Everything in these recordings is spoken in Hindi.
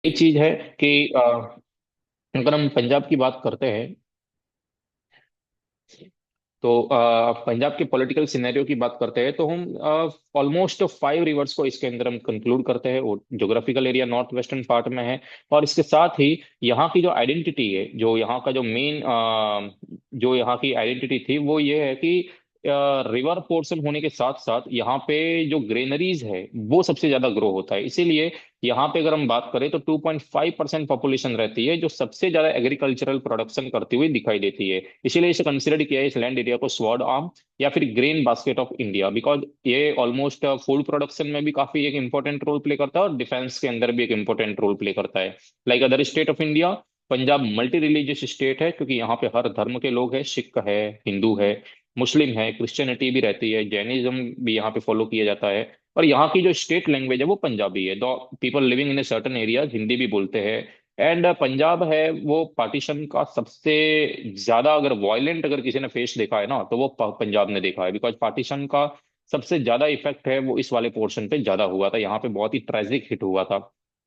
एक चीज है कि अगर हम पंजाब की बात करते हैं तो पंजाब के पॉलिटिकल सिनेरियो की बात करते हैं तो हम ऑलमोस्ट 5 रिवर्स को इसके अंदर हम कंक्लूड करते हैं। वो geographical area north western part में है। और इसके साथ ही यहाँ की जो आइडेंटिटी है, जो यहाँ का जो मेन जो यहाँ की आइडेंटिटी थी वो ये है कि रिवर पोर्शन होने के साथ साथ यहाँ पे जो ग्रेनरीज है वो सबसे ज्यादा ग्रो होता है। इसीलिए यहाँ पे अगर हम बात करें तो 2.5% पॉपुलेशन रहती है जो सबसे ज्यादा एग्रीकल्चरल प्रोडक्शन करती हुई दिखाई देती है। इसीलिए इसे कंसिडर किया है इस लैंड एरिया को स्वॉर्ड आर्म या फिर grain basket of India, because ये ऑलमोस्ट फूड प्रोडक्शन में भी काफी एक इंपॉर्टेंट रोल प्ले करता है और डिफेंस के अंदर भी एक इंपॉर्टेंट रोल प्ले करता है। Like other state of India, Punjab multi religious state है क्योंकि यहाँ पे हर धर्म के लोग हैं। सिख है, हिंदू है, मुस्लिम है, क्रिश्चियनिटी भी रहती है, जैनिज्म भी यहाँ पे फॉलो किया जाता है। और यहाँ की जो स्टेट लैंग्वेज है वो पंजाबी है। दो people living in a certain areas Hindi भी बोलते हैं। एंड पंजाब है वो पार्टीशन का सबसे ज्यादा, अगर वायलेंट अगर किसी ने फेस देखा है ना तो वो पंजाब ने देखा है। बिकॉज पार्टीशन का सबसे ज्यादा इफेक्ट है वो इस वाले पोर्शन पे ज्यादा हुआ था। यहाँ पे बहुत ही ट्रेजिक हिट हुआ था।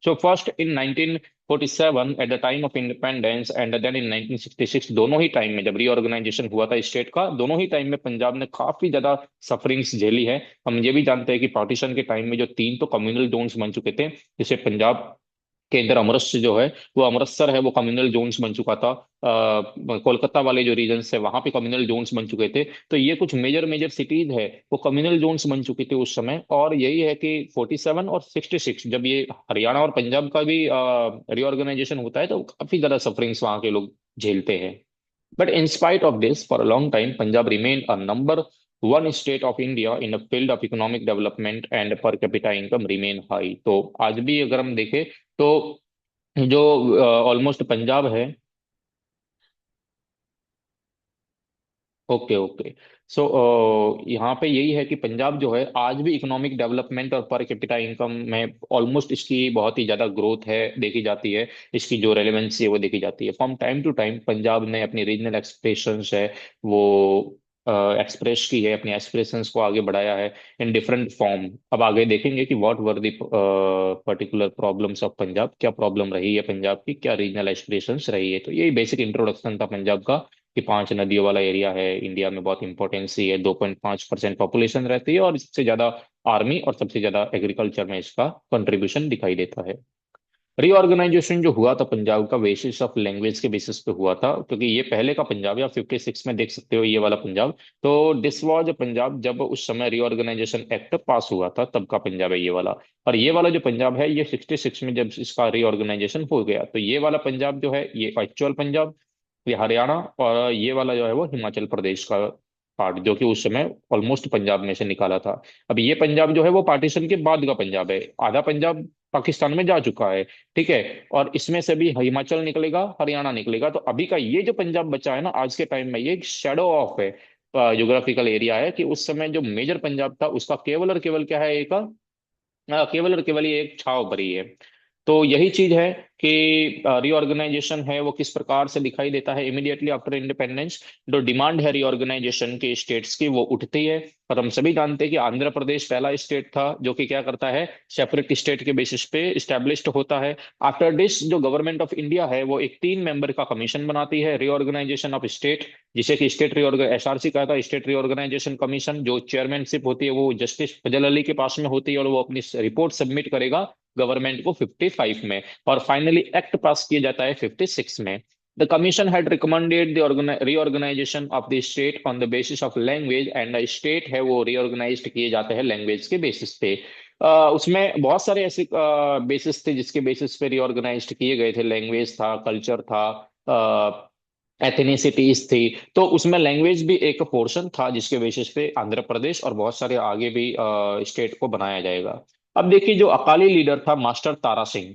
So first in 1947 at the time of independence and then in 1966, दोनों ही टाइम में जब रीऑर्गेनाइजेशन हुआ था स्टेट का, दोनों ही टाइम में पंजाब ने काफी ज्यादा सफरिंग्स झेली है। हम ये भी जानते हैं कि पार्टीशन के टाइम में जो तीन तो कम्युनल जोन्स बन चुके थे, जैसे पंजाब के अंदर अमृतसर जो है वो अमृतसर है वो कम्युनल जोन्स बन चुका था। कोलकाता वाले जो रीजन्स है वहां पे कम्युनल जोन्स बन चुके थे। तो ये कुछ मेजर मेजर सिटीज है वो कम्युनल जोन्स बन चुकी थी उस समय। और यही है कि 47 और 66 जब ये हरियाणा और पंजाब का भी रिऑर्गेनाइजेशन होता है तो काफी ज्यादा सफरिंग्स वहां के लोग झेलते हैं। But in spite of this, for a long time, Punjab remained a number one state of India in the field of economic development and per capita income remain high. तो आज भी अगर हम देखें तो जो ऑलमोस्ट पंजाब है। Okay okay. सो यहाँ पे यही है कि पंजाब जो है आज भी इकोनॉमिक डेवलपमेंट और पर कैपिटा इनकम में ऑलमोस्ट इसकी बहुत ही ज्यादा ग्रोथ है देखी जाती है। इसकी जो रेलेवेंसी है वो देखी जाती है। From time to time Punjab ने अपनी रीजनल एक्सप्रेशंस है वो एक्सप्रेस की है, अपनी एस्पिरेशंस को आगे बढ़ाया है इन डिफरेंट फॉर्म। अब आगे देखेंगे कि what were the particular problems of Punjab, क्या प्रॉब्लम रही है पंजाब की, क्या रीजनल एस्पिरेशंस रही है। तो यही बेसिक इंट्रोडक्शन था पंजाब का कि 5 नदियों वाला एरिया है, इंडिया में बहुत इंपॉर्टेंस ही है, 2.5% पॉपुलेशन रहती है और इससे ज्यादा आर्मी और सबसे ज्यादा एग्रीकल्चर में इसका कंट्रीब्यूशन दिखाई देता है। रीऑर्गेनाइजेशन जो हुआ था पंजाब का बेसिस ऑफ लैंग्वेज के बेसिस पे हुआ था, क्योंकि ये पहले का पंजाब या 56 में देख सकते हो ये वाला पंजाब। तो दिस वाज पंजाब जब उस समय रीऑर्गेनाइजेशन एक्ट पास हुआ था तब का पंजाब है ये वाला। और ये वाला जो पंजाब है ये 66 में जब इसका रीऑर्गेनाइजेशन हो गया तो ये वाला पंजाब जो है ये एक्चुअल पंजाब, ये हरियाणा, और ये वाला जो है वो हिमाचल प्रदेश का पार्ट जो कि उस समय ऑलमोस्ट पंजाब में से निकाला था। अब ये पंजाब जो है वो पार्टीशन के बाद का पंजाब है। आधा पंजाब पाकिस्तान में जा चुका है, ठीक है। और इसमें से भी हिमाचल निकलेगा, हरियाणा निकलेगा। तो अभी का ये जो पंजाब बचा है ना आज के टाइम में, ये एक शेडो ऑफ है, ज्योग्राफिकल एरिया है कि उस समय जो मेजर पंजाब था उसका केवल और केवल क्या है, एक केवल और केवल ये एक छाव भरी है। तो यही चीज है कि रीऑर्गेनाइजेशन है वो किस प्रकार से दिखाई देता है इमीडिएटली आफ्टर इंडिपेंडेंस। जो डिमांड है रीऑर्गेनाइजेशन के स्टेट्स की वो उठती है। और हम सभी जानते हैं कि आंध्र प्रदेश पहला स्टेट था जो कि क्या करता है, सेपरेट स्टेट के बेसिस पे स्टैब्लिश्ड होता है। आफ्टर दिस जो गवर्नमेंट ऑफ इंडिया है वो एक 3 मेंबर का कमीशन बनाती है, रीऑर्गेनाइजेशन ऑफ स्टेट, जिसे कि स्टेट रीऑर्ग एसआरसी कहता है, स्टेट रीऑर्गेनाइजेशन कमीशन। जो चेयरमैनशिप होती है वो जस्टिस फजल अली के पास में होती है और वो अपनी रिपोर्ट सबमिट करेगा गवर्नमेंट को 55 में। और फाइनली एक्ट पास किया जाता है 56 में। The commission had recommended the reorganisation of the state on the basis of language and the state है वो रीऑर्गेनाइज्ड किए जाते हैं लैंग्वेज के बेसिस पे। उसमें बहुत सारे ऐसे बेसिस थे जिसके बेसिस पे रीऑर्गेनाइज्ड किए गए थे। लैंग्वेज था, कल्चर था, एथनिसिटीज थी। तो उसमें लैंग्वेज भी एक पोर्शन था जिसके बेसिस पे आंध्र प्रदेश और बहुत सारे आगे भी स्टेट को बनाया जाएगा। अब देखिए जो अकाली लीडर था master Tara Singh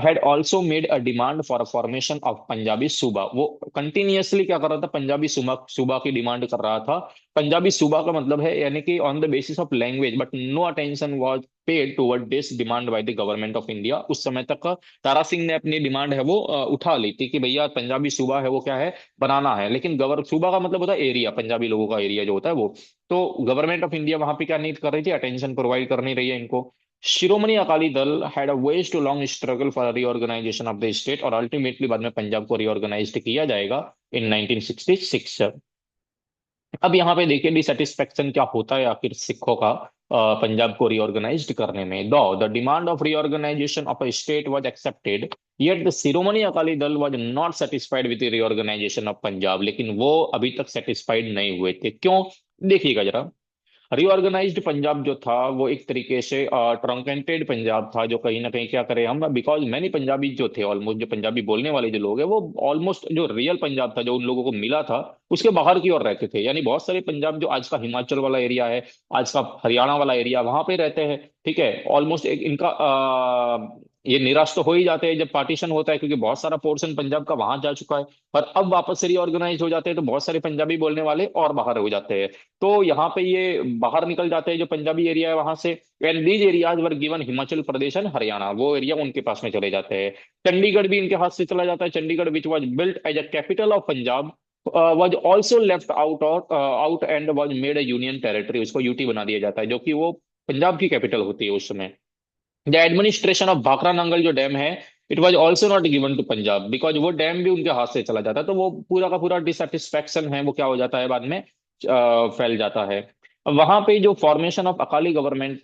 had also made a demand for a formation of Punjabi सूबा। वो कंटिन्यूअसली क्या कर रहा था, पंजाबी सूबा सूबा की डिमांड कर रहा था। पंजाबी सूबा का मतलब है यानी कि on the basis of language, but no attention was paid toward this demand by the government of India. उस समय तक तारा सिंह ने अपनी डिमांड है वो उठा ली थी कि भैया पंजाबी सूबा है वो क्या है, बनाना है। लेकिन गवर सूबा का मतलब होता है एरिया, पंजाबी लोगों का एरिया जो होता है वो। तो गवर्नमेंट ऑफ इंडिया वहां पे क्या नहीं कर रही थी, अटेंशन प्रोवाइड कर नहीं रही है इनको। Shiromani Akali Dal had a waged to long struggle for reorganisation of the state, और अल्टीमेटली बाद में पंजाब को रीऑर्गेनाइज्ड किया जाएगा इन 1966। अब यहाँ पे देखिए डिससेटिस्फेक्शन क्या होता है आखिर सिखों का पंजाब को रीऑर्गेनाइज्ड करने में। Though the demand of reorganisation of a state was accepted, yet the Shiromani Akali Dal was not satisfied with the reorganisation of Punjab, लेकिन वो अभी तक सेटिस्फाइड नहीं हुए थे। क्यों? देखिएगा जरा। रीऑर्गेनाइज्ड पंजाब जो था वो एक तरीके से ट्रंकेटेड पंजाब था, जो कहीं ना कहीं क्या करे हम, बिकॉज मैनी पंजाबी जो थे, ऑलमोस्ट जो पंजाबी बोलने वाले जो लोग हैं वो ऑलमोस्ट जो रियल पंजाब था जो उन लोगों को मिला था उसके बाहर की ओर रहते थे। यानी बहुत सारे पंजाब जो आज का हिमाचल वाला एरिया है, आज का हरियाणा वाला एरिया, वहां पे रहते हैं। ठीक है, ऑलमोस्ट एक इनका ये निराश तो हो ही जाते हैं जब पार्टीशन होता है, क्योंकि बहुत सारा पोर्शन पंजाब का वहां जा चुका है। और अब वापस से रीऑर्गेनाइज हो जाते हैं तो बहुत सारे पंजाबी बोलने वाले और बाहर हो जाते हैं। तो यहाँ पे ये बाहर निकल जाते हैं जो पंजाबी एरिया है वहां से। And these areas were given Himachal Pradesh and Haryana, वो एरिया उनके पास में चले जाते हैं। चंडीगढ़ भी इनके हाथ से चला जाता है। Chandigarh which was built as a capital of Punjab was also left out और out and was made a union territory, उसको यूटी बना दिया जाता है जो कि वो पंजाब की कैपिटल होती है उस समय। The administration of Bhakra Nangal जो डैम है, it was also not given to Punjab, because वो डैम भी उनके हाथ से चला जाता है। तो वो पूरा का पूरा डिससेटिस्फैक्शन है वो क्या हो जाता है बाद में फैल जाता है। वहां पे जो फॉर्मेशन ऑफ अकाली गवर्नमेंट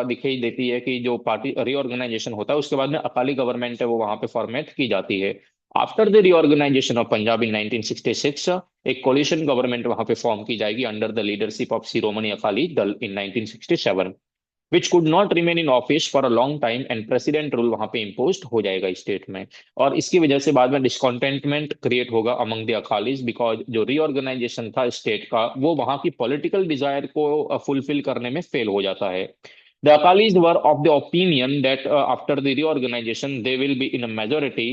दिखाई देती है कि जो पार्टी रीऑर्गेनाइजेशन होता है उसके बाद में अकाली गवर्नमेंट है वो वहां पे फॉर्मेट की जाती है। After the reorganisation of Punjab in 1966, एक कोलिशन गवर्नमेंट वहां पे फॉर्म की जाएगी under the leadership of Shiromani Akali Dal in 1967, which could not remain in office for a long time, and president rule वहां पे इम्पोज हो जाएगा स्टेट में। और इसकी वजह से बाद में डिस्कॉन्टेंटमेंट क्रिएट होगा अमंग द अकालीज, बिकॉज जो रीऑर्गेनाइजेशन था स्टेट का वो वहां की पॉलिटिकल डिजायर को फुलफिल करने में फेल हो जाता है। The Akalis were of the opinion that after the reorganisation they will be in a majority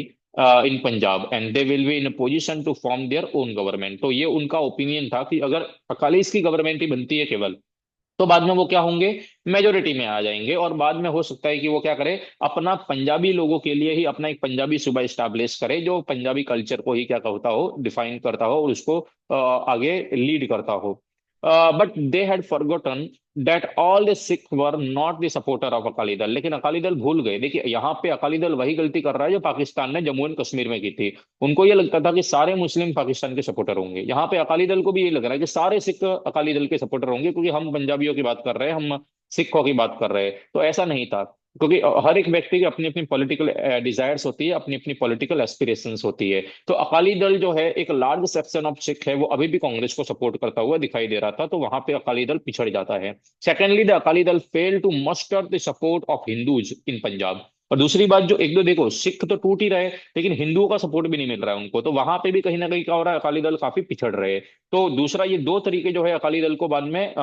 in Punjab and they will be in a position to form their own government. तो ये उनका ओपिनियन था कि अगर अकालीज की गवर्नमेंट ही बनती है केवल, तो बाद में वो क्या होंगे, मेजोरिटी में आ जाएंगे। और बाद में हो सकता है कि वो क्या करे, अपना पंजाबी लोगों के लिए ही अपना एक पंजाबी सूबा स्टैब्लिश करे जो पंजाबी कल्चर को ही क्या होता हो, डिफाइन करता हो और उसको आगे लीड करता हो। But they had forgotten that all the Sikh were not the supporter of Akali Dal, लेकिन अकाली दल भूल गए। देखिए यहाँ पे अकाली दल वही गलती कर रहा है जो पाकिस्तान ने जम्मू एंड कश्मीर में की थी। उनको ये लगता था कि सारे मुस्लिम पाकिस्तान के सपोर्टर होंगे, यहाँ पे अकाली दल को भी ये लग रहा है कि सारे सिख अकाली दल के सपोर्टर होंगे, क्योंकि हम पंजाबियों की बात कर रहे हैं, हम सिखों की बात कर रहे हैं। तो ऐसा नहीं था, क्योंकि हर एक व्यक्ति की अपनी अपनी पॉलिटिकल डिजायर्स होती है, अपनी अपनी पॉलिटिकल एस्पिरेशंस होती है। तो अकाली दल जो है एक लार्ज सेक्शन ऑफ सिख है वो अभी भी कांग्रेस को सपोर्ट करता हुआ दिखाई दे रहा था, तो वहां पे अकाली दल पिछड़ जाता है। Secondly the Akali Dal fail to muster the support of Hindus in Punjab. और दूसरी बात जो एक दो देखो, सिख तो टूट ही रहे लेकिन हिंदुओं का सपोर्ट भी नहीं मिल रहा है उनको, तो वहां पे भी कहीं ना कहीं क्या हो रहा है, अकाली दल काफी पिछड़ रहे हैं। तो दूसरा ये दो तरीके जो है अकाली दल को बाद में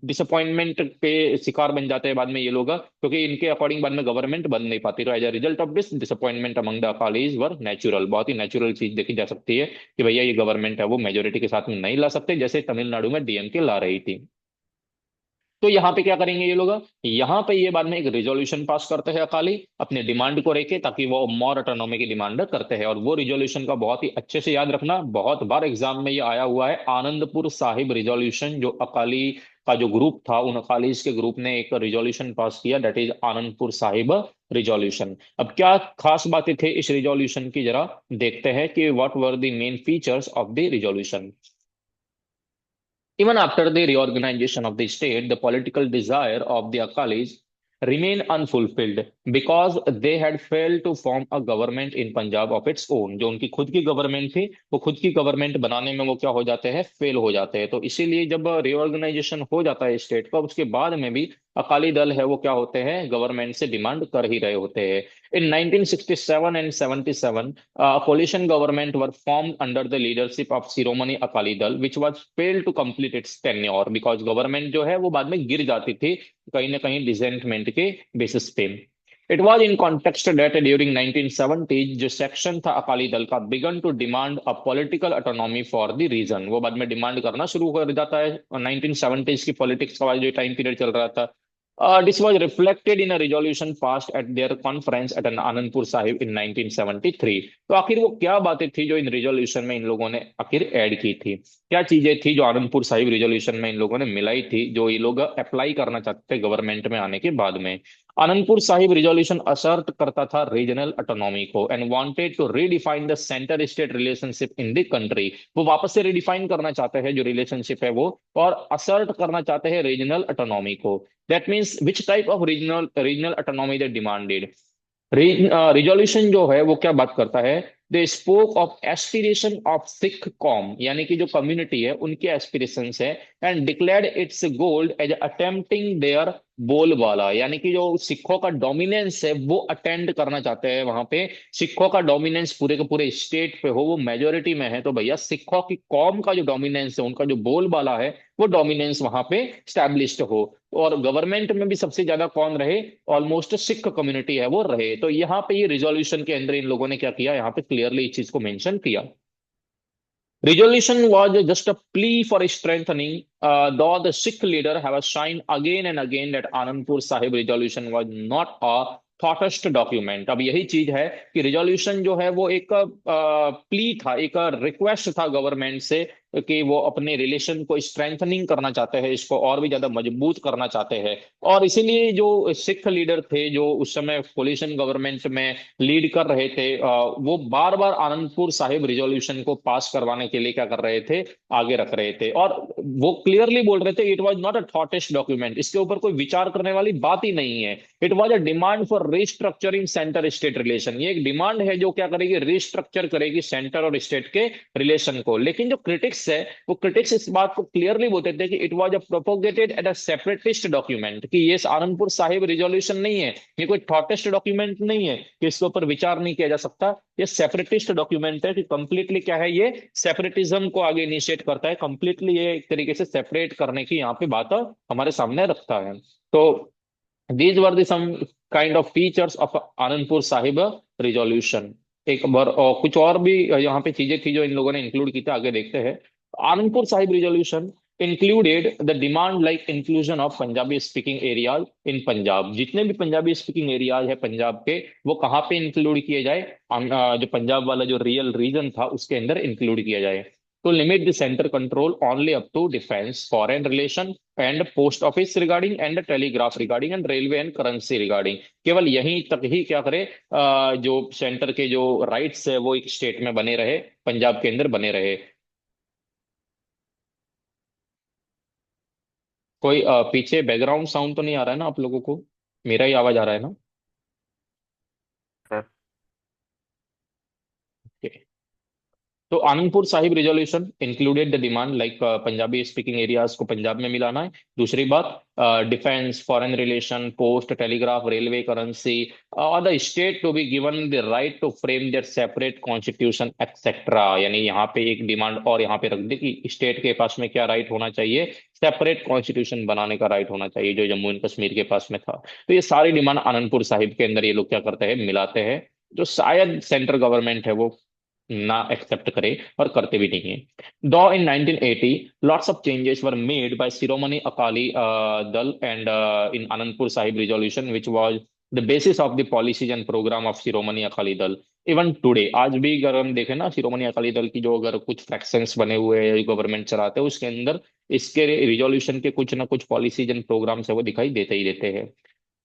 डिसअपॉइंटमेंट के शिकार बन जाते हैं बाद में ये लोग, क्योंकि इनके अकॉर्डिंग बाद में गवर्नमेंट बन नहीं पाती। तो as a result of this disappointment among the Akalis were natural, बहुत ही नेचुरल चीज देखी जा सकती है कि भैया ये गवर्नमेंट है वो मेजोरिटी के साथ में नहीं ला सकते, जैसे तमिलनाडु में डीएमके ला रही थी। तो यहाँ पे क्या करेंगे ये लोग, यहाँ पे ये बाद में एक रिजोल्यूशन पास करते हैं अकाली अपने डिमांड को लेके, ताकि वो मोर ऑटोनॉमी की डिमांड करते हैं। और वो रिजोल्यूशन का बहुत ही अच्छे से याद रखना, बहुत बार एग्जाम में ये आया हुआ है, आनंदपुर साहिब रिजोल्यूशन। जो अकाली का जो ग्रुप था उन अकालीज के ग्रुप ने एक रिजोल्यूशन पास किया, that is Anandpur Sahib resolution. अब क्या खास बातें थे इस रिजोल्यूशन की, जरा देखते हैं कि what were the main features of the resolution. Even after the reorganization of the state, the political desire of the Akalis remained unfulfilled because they had failed to form a government in Punjab of its own। जो उनकी खुद की गवर्नमेंट थी वो खुद की गवर्नमेंट बनाने में वो क्या हो जाते हैं, फेल हो जाते हैं। तो इसीलिए जब रिओर्गेनाइजेशन हो जाता है स्टेट का उसके बाद में भी अकाली दल है वो क्या होते हैं, गवर्नमेंट से डिमांड कर ही रहे होते हैं। In 1967 and 77, a coalition government were formed under the leadership of Shiromani Akali Dal, which was failed to complete its tenure because government जो है वो बाद में गिर जाती थी कहीं ना कहीं डिसेंटमेंट के बेसिस पे। It was in context that during 1970 जो सेक्शन था अकाली दल का began to demand a political autonomy for the region, वो बाद में डिमांड करना शुरू कर जाता है। 1970s की पॉलिटिक्स का जो टाइम पीरियड चल रहा था, this was reflected in a resolution passed at their conference at an Anandpur Sahib in 1973। तो आखिर वो क्या बातें थी जो इन रिजोल्यूशन में इन लोगों ने आखिर ऐड की थी, क्या चीजें थी जो आनंदपुर साहिब रिजोल्यूशन में इन लोगों ने मिलाई थी जो ये लोग अप्लाई करना चाहते थे गवर्नमेंट में आने के बाद में। आनंदपुर साहिब रिजोल्यूशन असर्ट करता था रीजनल ऑटोनॉमी को and wanted to redefine the centre state relationship in the country. वो वापस से रिडिफाइन करना चाहते हैं जो रिलेशनशिप है वो, और असर्ट करना चाहते हैं रीजनल ऑटोनॉमी को। That means which type of regional regional autonomy they demanded. Resolution जो है वो क्या बात करता है, they spoke of aspiration of Sikh कॉम, यानी कि जो कम्युनिटी है उनके एस्पिरेशन है, and declared its goal as attempting their बोलबाला, यानी कि जो सिखों का डोमिनेंस है वो अटेंड करना चाहते हैं वहां पे। सिखों का डोमिनेंस पूरे के पूरे स्टेट पे हो, वो मेजोरिटी में है, तो भैया सिखों की कौम का जो डोमिनेंस है, उनका जो बोलबाला है, वो डोमिनेंस वहां पे स्टैब्लिश्ड हो। और गवर्नमेंट में भी सबसे ज्यादा कौन रहे, ऑलमोस्ट सिख कम्युनिटी है वो रहे। तो यहाँ पे ये रिजोल्यूशन के अंदर इन लोगों ने क्या किया, यहाँ पे क्लियरली इस चीज को मेंशन किया। Resolution was just a plea for strengthening, though the Sikh leader have signed again and again that Anandpur Sahib resolution was not a थॉटेस्ट डॉक्यूमेंट। अब यही चीज है कि रिजोल्यूशन जो है वो एक प्ली था, एक रिक्वेस्ट था गवर्नमेंट से कि वो अपने रिलेशन को स्ट्रेंथनिंग करना चाहते हैं, इसको और भी ज्यादा मजबूत करना चाहते हैं। और इसीलिए जो सिख लीडर थे जो उस समय कोलिशन गवर्नमेंट में लीड कर रहे थे, वो बार बार आनंदपुर साहिब रिजोल्यूशन को पास करवाने के लिए क्या कर रहे थे, आगे रख रहे थे। और वो क्लियरली बोल रहे थे इट वाज नॉट अ थॉटेस्ट डॉक्यूमेंट, इसके ऊपर कोई विचार करने वाली बात ही नहीं है। It was a demand for restructuring centre state relation, ये एक डिमांड है जो क्या करेगी, रिस्ट्रक्चर करेगी सेंटर और स्टेट के रिलेशन को। लेकिन जो क्रिटिक्स है वो क्रिटिक्स इस बात को क्लियरली बोलते थे कि it was a propagated at a separatist document, कि ये आनंदपुर साहिब रिजोल्यूशन नहीं है, ये कोई थॉटेस्ट डॉक्यूमेंट नहीं है कि इसके ऊपर विचार नहीं किया जा सकता। ये सेपरेटिस्ट डॉक्यूमेंट है कि कंप्लीटली क्या है, ये सेपरेटिज्म को आगे इनिशिएट करता है, कंप्लीटली ये एक तरीके से सेपरेट करने की यहाँ पे बात हमारे सामने रखता है। तो these were the some kind of features of Anandpur Sahib resolution. एक बार और कुछ और भी यहाँ पे चीजें थी जो इन लोगों ने इंक्लूड की थी, आगे देखते हैं। Anandpur Sahib resolution included the demand like inclusion of Punjabi speaking areas in Punjab. जितने भी पंजाबी स्पीकिंग एरियाज है पंजाब के, वो कहाँ पे इंक्लूड किए जाए, जो पंजाब वाला जो रियल रीजन था उसके अंदर इंक्लूड किया जाए। To limit the center control only up to defense, foreign relation and post office regarding and telegraph regarding and railway and currency regarding। केवल यहीं तक ही क्या करे, जो सेंटर के जो राइट्स है वो एक स्टेट में बने रहे, पंजाब के अंदर बने रहे। कोई पीछे बैकग्राउंड साउंड तो नहीं आ रहा है ना आप लोगों को, मेरा ही आवाज आ रहा है ना? सर। Okay। तो Anandpur Sahib resolution included the demand like Punjabi speaking areas को पंजाब में मिलाना है। दूसरी बात, defence, foreign relation, post, telegraph, railway, currency, और the state to be given the right to frame their separate constitution etcetera. यानी यहाँ पे एक डिमांड और यहाँ पे रख दी कि स्टेट के पास में क्या राइट होना चाहिए, सेपरेट कॉन्स्टिट्यूशन बनाने का राइट होना चाहिए, जो जम्मू एंड कश्मीर के पास में था। तो ये सारी डिमांड आनंदपुर साहिब के अंदर ये लोग क्या करते हैं, मिलाते हैं, जो शायद सेंट्रल गवर्नमेंट है वो ना एक्सेप्ट करे, और करते भी नहीं है। Though in 1980 lots of changes were made by Shiromani Akali Dal and in Anandpur Sahib resolution which was the basis of the policies and programme of Shiromani Akali Dal. Even today, आज भी अगर हम देखें ना, शिरोमणि अकाली दल की जो अगर कुछ फ्रैक्शंस बने हुए हैं गवर्नमेंट चलाते हैं, उसके अंदर इसके रिजोल्यूशन के कुछ ना कुछ पॉलिसीज एंड प्रोग्राम्स है वो दिखाई देते ही देते हैं।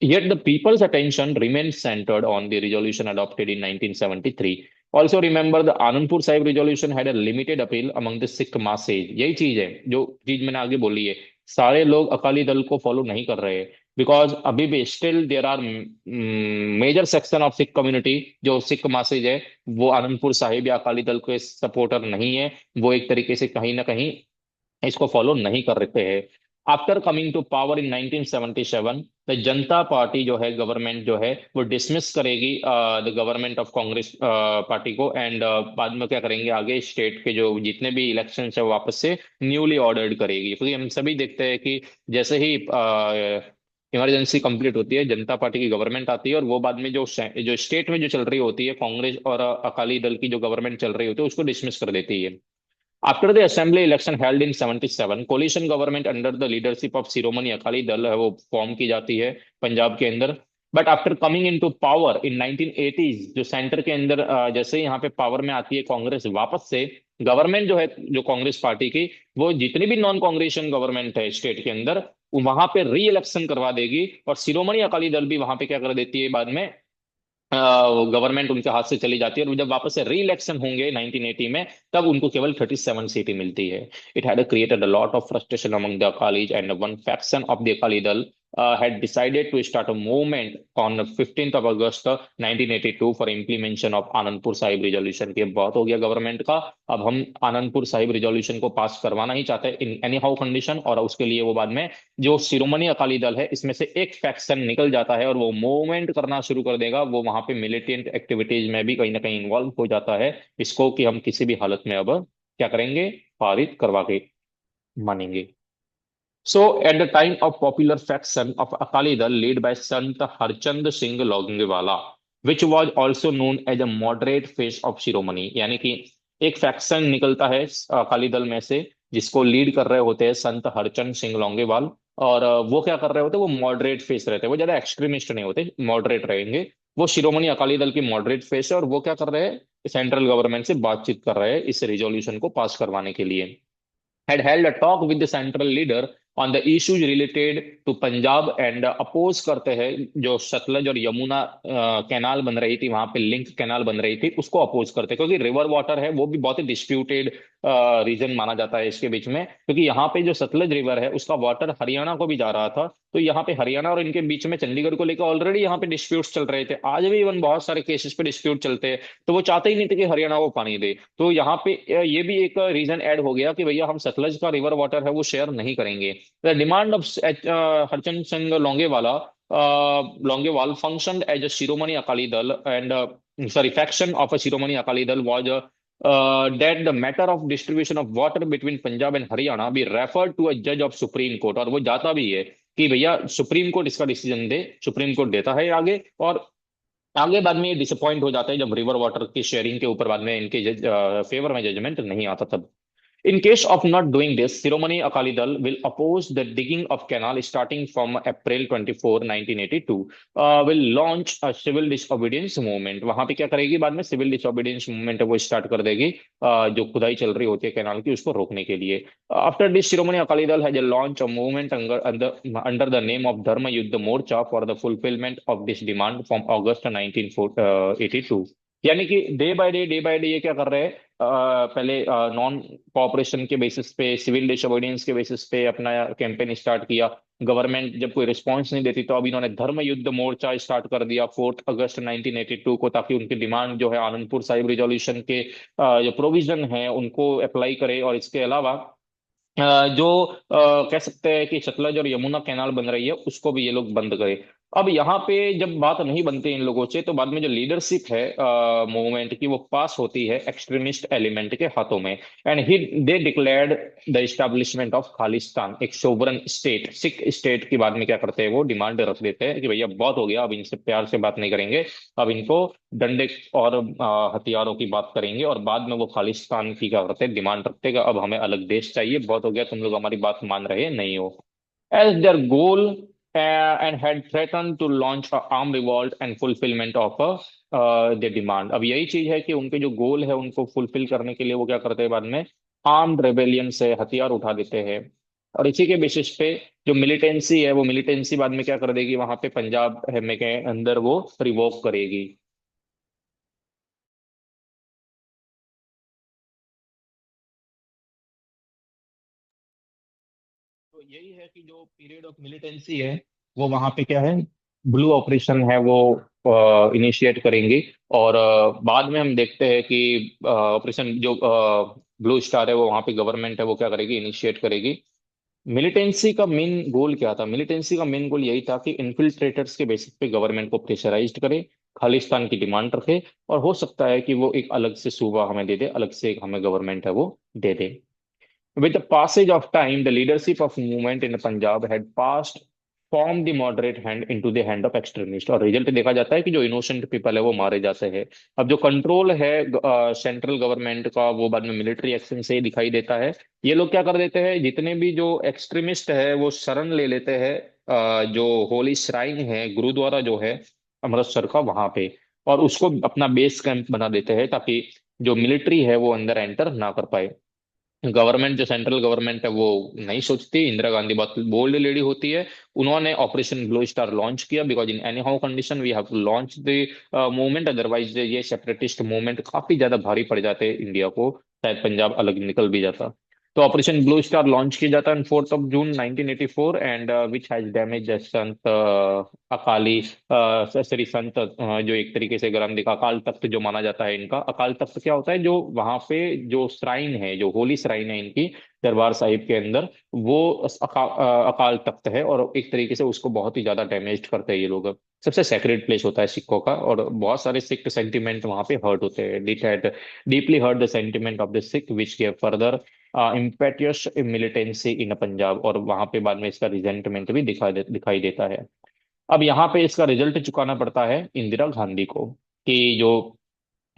Yet the people's attention remains centered on the resolution adopted in 1973. Also remember the Anandpur Sahib resolution had a limited appeal among the Sikh masses। यही चीज है जो चीज मैंने आगे बोली है, सारे लोग अकाली दल को फॉलो नहीं कर रहे हैं, बिकॉज अभी भी still there are major section of Sikh community, जो सिख मासेज है वो आनंदपुर साहिब या अकाली दल के सपोर्टर नहीं है, वो एक तरीके से कहीं ना कहीं इसको फॉलो नहीं कर रहे हैं। After coming to power in 1977, the Janata Party जो है गवर्नमेंट जो है वो डिसमिस करेगी the government of Congress Party को, एंड बाद में क्या करेंगे, आगे स्टेट के जो जितने भी इलेक्शन है वो वापस से न्यूली ऑर्डर्ड करेगी। क्योंकि हम सभी देखते हैं कि जैसे ही इमरजेंसी कंप्लीट होती है, जनता पार्टी की गवर्नमेंट आती है, और वो बाद में जो जो स्टेट में जो चल रही होती है कांग्रेस और अकाली दल की जो गवर्नमेंट चल रही होती है उसको डिसमिस कर देती है। After the assembly election held in 77, coalition government under the leadership of शिरोमणि अकाली दल है वो फॉर्म की जाती है पंजाब के अंदर। But after coming into power in 1980s, जो सेंटर के अंदर जैसे ही यहाँ पे पावर में आती है कांग्रेस वापस से, गवर्नमेंट जो है जो कांग्रेस पार्टी की, वो जितनी भी नॉन कांग्रेसियन गवर्नमेंट है स्टेट के अंदर वहां पे री इलेक्शन करवा देगी, और शिरोमणि अकाली दल भी वहां पे क्या कर देती है बाद में, गवर्नमेंट उनके हाथ से चली जाती है, और जब वापस से री इलेक्शन होंगे 1980 में, तब उनको केवल 37 सीटें मिलती है। It had created a lot of frustration among the Akalis, and one faction of the Akali Dal had decided to start a movement on 15th of August 1982 for implementation of Anandpur Sahib resolution. की बहुत हो गया गवर्नमेंट का, अब हम आनंदपुर साहिब रिजोल्यूशन को पास करवाना ही चाहते हैं इन एनी हाउ कंडीशन, और उसके लिए वो बाद में जो शिरोमणि अकाली दल है इसमें से एक फैक्शन निकल जाता है और वो मूवमेंट करना शुरू कर देगा, वो वहां पे मिलिटेंट एक्टिविटीज में भी कहीं ना कहीं इन्वॉल्व हो जाता है, इसको कि हम किसी भी हालत में अब क्या करेंगे, पारित करवा के मानेंगे। So, at the time of popular faction of Akali Dal led by Sant Harchand Singh Longewala, which was also known as a moderate face of Shiromani, यानी कि एक फैक्शन निकलता है अकाली दल में से, जिसको लीड कर रहे होते हैं संत हरचंद सिंह लोंगेवाल। और वो क्या कर रहे होते हैं, वो मॉडरेट फेस रहते हैं, वो ज्यादा एक्सट्रीमिस्ट नहीं होते, मॉडरेट रहेंगे। वो शिरोमणि अकाली दल की मॉडरेट फेस है, और वो क्या कर रहे हैं, सेंट्रल गवर्नमेंट से बातचीत कर रहे हैं इस रिजोल्यूशन को पास करवाने के लिए। had held a talk with the central leader on the issues related to Punjab, and oppose करते हैं जो सतलज और यमुना कैनाल बन रही थी, वहां पे लिंक कैनाल बन रही थी, उसको अपोज करते हैं, क्योंकि रिवर वाटर है वो भी बहुत ही डिस्प्यूटेड रीजन माना जाता है इसके बीच में, क्योंकि यहाँ पे जो सतलज रिवर है उसका वाटर हरियाणा को भी जा रहा था, तो यहाँ पे हरियाणा और इनके बीच में चंडीगढ़ को लेकर ऑलरेडी यहाँ पे डिस्प्यूट्स चल रहे थे, आज भी इवन बहुत सारे केसेस पे डिस्प्यूट चलते हैं, तो वो चाहते ही नहीं थे कि हरियाणा को पानी दे। तो यहाँ पे ये भी एक रीजन ऐड हो गया कि भैया हम सतलज का रिवर वाटर है वो शेयर नहीं करेंगे। The demand of Harchand Singh Longowal Longowal functioned as a Shiromani Akali Dal and sorry faction of a Shiromani Akali Dal was that the matter of distribution of water between Punjab and Haryana be referred to a judge of Supreme Court, और वो जाता भी है कि भैया सुप्रीम कोर्ट इसका डिसीजन दे, सुप्रीम कोर्ट देता है आगे, और आगे बाद में ये डिसअपॉइंट हो जाता है जब रिवर वाटर की शेयरिंग के ऊपर बाद में इनके फेवर में जजमेंट नहीं आता तब। In case of not doing this, Shiromani Akali Dal will oppose the digging of canal starting from April 24, 1982, will launch a civil disobedience movement। वहां पे क्या करेगी बाद में, सिविल डिसोबीडियंस मूवमेंट वो स्टार्ट कर देगी, जो खुदाई चल रही होती है कैनाल की उसको रोकने के लिए। After this Shiromani Akali Dal has launch a movement under the name of Dharam Yudh Morcha for the fulfilment of this demand from August 1982। यानी कि डे बाय डे ये क्या कर रहे हैं, पहले नॉन कोऑपरेशन के बेसिस पे, सिविल डिसोबीडियंस के बेसिस पे अपना कैंपेन स्टार्ट किया। गवर्नमेंट जब कोई रिस्पॉन्स नहीं देती तो अब इन्होंने धर्म युद्ध मोर्चा स्टार्ट कर दिया 4 अगस्त 1982 को, ताकि उनकी डिमांड जो है आनंदपुर साहिब रिजोल्यूशन के जो प्रोविजन है उनको अप्लाई करे। और इसके अलावा जो कह सकते हैं कि सतलज और यमुना कैनाल बन रही है उसको भी ये लोग बंद करें। अब यहाँ पे जब बात नहीं बनती इन लोगों से, तो बाद में जो लीडरशिप है मूवमेंट की वो पास होती है एक्सट्रीमिस्ट एलिमेंट के हाथों में, and he they declared the establishment of Khalistan, एक सोवरन स्टेट, सिख स्टेट की बाद में क्या करते हैं, वो डिमांड रख देते हैं कि भैया बहुत हो गया, अब इनसे प्यार से बात नहीं करेंगे, अब इनको डंडे और हथियारों की बात करेंगे, और बाद में वो खालिस्तान की क्या करते हैं, डिमांड रखते हैं कि अब हमें अलग देश चाहिए, बहुत हो गया, तुम लोग हमारी बात मान रहे नहीं हो। As their goal and had threaten to launch a arm revolt and fulfilment of the demand. अब यही चीज है कि उनके जो गोल है उनको फुलफिल करने के लिए वो क्या करते हैं बाद में, आर्म्ड रेबेलियन से हथियार उठा देते हैं। और इसी के बेसिस पे जो मिलिटेंसी है वो मिलिटेंसी बाद में क्या कर देगी, वहां पे पंजाब में के अंदर वो रिवोक करेगी। तो यही है कि जो पीरियड ऑफ मिलिटेंसी है वो वहां पे क्या है, ब्लू ऑपरेशन है वो इनिशिएट करेंगे। और बाद में हम देखते हैं कि ऑपरेशन जो ब्लू स्टार है वो वहां पे गवर्नमेंट है वो क्या करेगी, इनिशिएट करेगी। मिलिटेंसी का मेन गोल क्या था, मिलिटेंसी का मेन गोल यही था कि इन्फिल्ट्रेटर्स के बेसिस पे गवर्नमेंट को प्रेशराइज्ड करे, खालिस्तान की डिमांड रखे, और हो सकता है कि वो एक अलग से सूबा हमें दे दे, अलग से एक हमें गवर्नमेंट है वो दे दे। With the passage of time, the leadership of movement in Punjab had passed from the moderate hand into the hand of extremist, और रिजल्ट देखा जाता है कि जो इनोसेंट पीपल है वो मारे जाते हैं। अब जो कंट्रोल है सेंट्रल गवर्नमेंट का वो बाद में मिलिट्री एक्शन से ही दिखाई देता है। ये लोग क्या कर देते हैं, जितने भी जो एक्सट्रीमिस्ट है वो शरण ले लेते हैं जो होली श्राइन है, गुरुद्वारा जो है अमृतसर का वहां पे, और उसको अपना बेस कैंप बना देते हैं ताकि जो मिलिट्री है वो अंदर एंटर ना कर पाए। गवर्नमेंट जो सेंट्रल गवर्नमेंट है वो नहीं सोचती। इंदिरा गांधी बहुत बोल्ड लेडी होती है। उन्होंने ऑपरेशन ब्लू स्टार लॉन्च किया, because in any how condition we have to launch the movement, otherwise ये सेपरेटिस्ट मूवमेंट काफी ज्यादा भारी पड़ जाते इंडिया को, शायद पंजाब अलग निकल भी जाता। तो ऑपरेशन ब्लू स्टार लॉन्च किया जाता है 4 जून 1984, एंड विच हैज डैमेज संत अकाली श्री संत जो एक तरीके से अगर हम देखा, अकाल तख्त जो माना जाता है इनका। अकाल तख्त क्या होता है, जो वहां पे जो श्राइन है, जो होली श्राइन है इनकी दरबार साहिब के अंदर, वो अकाल तख्त है, और एक तरीके से उसको बहुत ही ज्यादा डैमेज करते हैं ये लोग। सबसे सेक्रेट प्लेस होता है सिखों का, और बहुत सारे सिख सेंटिमेंट वहां पे हर्ट होते हैं। It had deeply hurt the sentiment of the Sikh, which gave further impetus militancy in Punjab, और वहां पे बाद में इसका रिजेंटमेंट भी दिखाई देता है। अब यहाँ पे इसका रिजल्ट चुकाना पड़ता है इंदिरा गांधी को, कि जो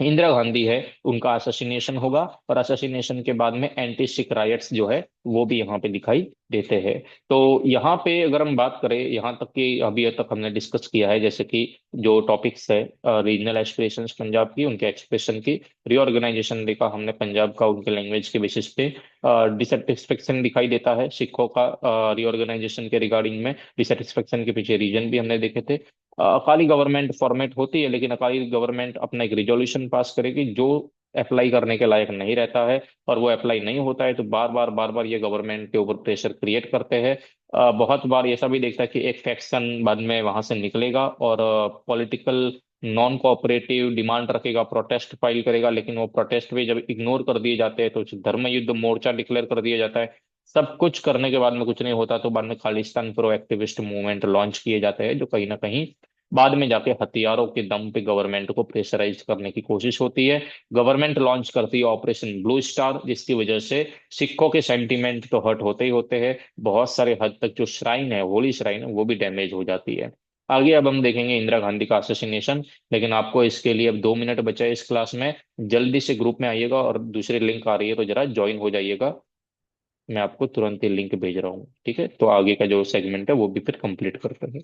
इंदिरा गांधी है उनका असैसिनेशन होगा, और असैसिनेशन के बाद में एंटी सिख राइट्स जो है वो भी यहाँ पे दिखाई देते हैं। तो यहाँ पे अगर हम बात करें, यहाँ तक कि अभी तक हमने डिस्कस किया है, जैसे कि जो टॉपिक्स है रीजनल एस्पिरेशंस पंजाब की, उनके एक्सप्रेशन की, रिऑर्गेनाइजेशन देखा हमने पंजाब का उनके लैंग्वेज के बेसिस पे, डिससेटिस्फेक्शन दिखाई देता है सिखों का रिऑर्गेनाइजेशन के रिगार्डिंग में। डिससेटिस्फेक्शन के पीछे रीजन भी हमने देखे थे। अकाली गवर्नमेंट फॉर्मेट होती है, लेकिन अकाली गवर्नमेंट अपना एक रिजोल्यूशन पास करेगी जो अप्लाई करने के लायक नहीं रहता है, और वो अप्लाई नहीं होता है तो बार बार ये गवर्नमेंट के ऊपर प्रेशर क्रिएट करते हैं। बहुत बार ऐसा भी देखता है कि एक फैक्शन बाद में वहां से निकलेगा और पॉलिटिकल नॉन कोऑपरेटिव डिमांड रखेगा, प्रोटेस्ट फाइल करेगा, लेकिन वो प्रोटेस्ट भी जब इग्नोर कर दिए जाते हैं तो उसे धर्म युद्ध मोर्चा डिक्लेयर कर दिया जाता है। सब कुछ करने के बाद में कुछ नहीं होता, तो बाद में Khalistan pro activist movement launch किए जाते हैं, जो कहीं ना कहीं बाद में जाके हथियारों के दम पे गवर्नमेंट को प्रेशराइज करने की कोशिश होती है। गवर्नमेंट लॉन्च करती है ऑपरेशन ब्लू स्टार, जिसकी वजह से सिखों के सेंटीमेंट तो हर्ट होते ही होते हैं, बहुत सारे हद तक जो श्राइन है, होली श्राइन है, वो भी डैमेज हो जाती है। आगे अब हम देखेंगे इंदिरा गांधी का असैसिनेशन, लेकिन आपको इसके लिए अब 2 मिनट बचा है इस क्लास में। जल्दी से ग्रुप में आइएगा, और दूसरी लिंक आ रही है तो जरा ज्वाइन हो जाइएगा। मैं आपको तुरंत ही लिंक भेज रहा हूँ, ठीक है? तो आगे का जो सेगमेंट है वो भी फिर कंप्लीट करते हैं।